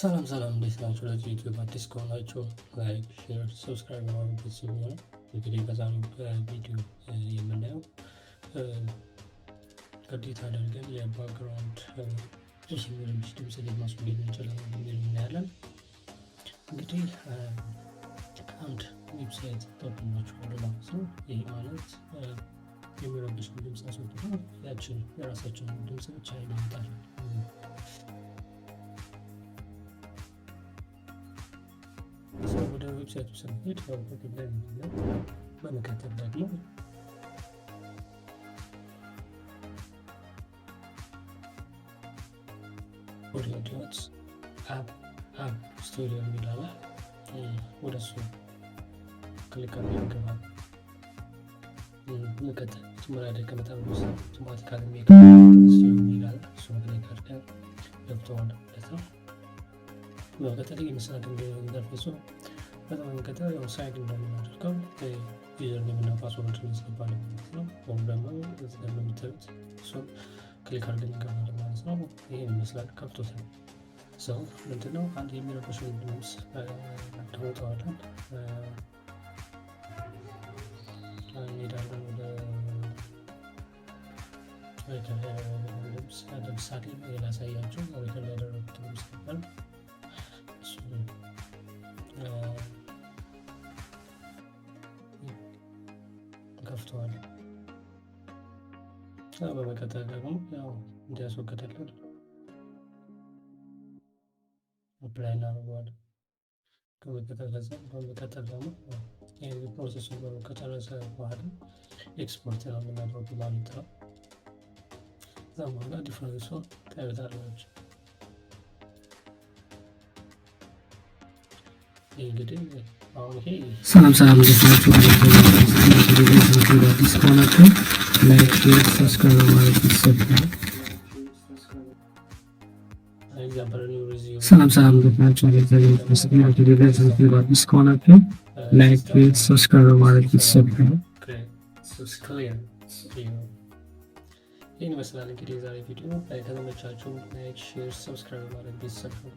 ሰላም እንዴት ናችሁ? ለዚህ ዩቲዩብ አዲስ ከሆናችሁ ላይክ፣ ሼር፣ ሰብስክራይብ ማድረግ ሲሆን እንግዲህ በዛሬው ቪዲዮ የምናየው እንዴት አድርገን የባክግራውንድ የሚረብሽ ድምጽን ማስወገድ እንችላለን የሚል እናያለን። እንግዲህ አንድ ዌብሳይት ተጠቅማችኋል ማለት ነው። ይህ ማለት የሚረብሽ ድምጽ አስወግዶ ያችን የራሳችንን ድምጽ ብቻ ይመጣል። ወደ ዌብሳይቱ ስንሄድ በምናደርግበት ላይ በመቀጠል ደግሞ ኦዲዮት አፕ ስቱዲዮ የሚላለ ወደ እሱ ክሊክ አድርገን መቀጠል መጀመሪያ ላይ ከመጣን ውስጥ አውቶማቲካሊ ሜክ ስቱዲዮ የሚላለ እሱ ክሊክ አድርገን ገብተዋል ማለት ነው። በቀጣይ የምስራቅ እንደርፈሱ በጣም በቀጣይ ያው ሳይድ እንደምናደርገው ዩዘር ኔም እና ፓስወርድ እናስገባለን ማለት ነው። ወይም ደግሞ እዚህ ጋር የምታዩት እሱን ክሊክ አድርገን እንገባለን ማለት ነው። ይሄን ይመስላል ከፍቶታል። ሰው ምንድነው አንድ የሚረብሽውን ድምጽ እናዳምጠዋለን። እንሄዳለን ወደ ለምሳሌ ላሳያችሁ ሪከርድ ያደረጉት ድምጽ ነበር። ከፍተዋል። በመቀጠል ደግሞ ያው እንዲያስወገደልን አፕላይ እናደርገዋለን። በመቀጠል ደግሞ ፕሮሰሱን ከጨረሰ በኋላ ኤክስፖርት ነው የምናደርገው ማለት ነው። ከዛ በኋላ ዲፍረንሱን ታዩታላችሁ። ሰላም እንዴት ናችሁ? አዲስ ከሆናችሁ ላይክ፣ ሼር፣ ሰብስክራይብ ማድረግ ይሰጣል። ሰላም እንዴት ናችሁ? አዲስ ከሆናችሁ ላይክ፣ ሼር፣ ሰብስክራይብ ማድረግ ይሰጣል። ይህን ይመስላል እንግዲህ የዛሬ ቪዲዮ። ከተመቻችሁ ላይክ፣ ሼር፣ ሰብስክራይብ ማድረግ ይሰጣል።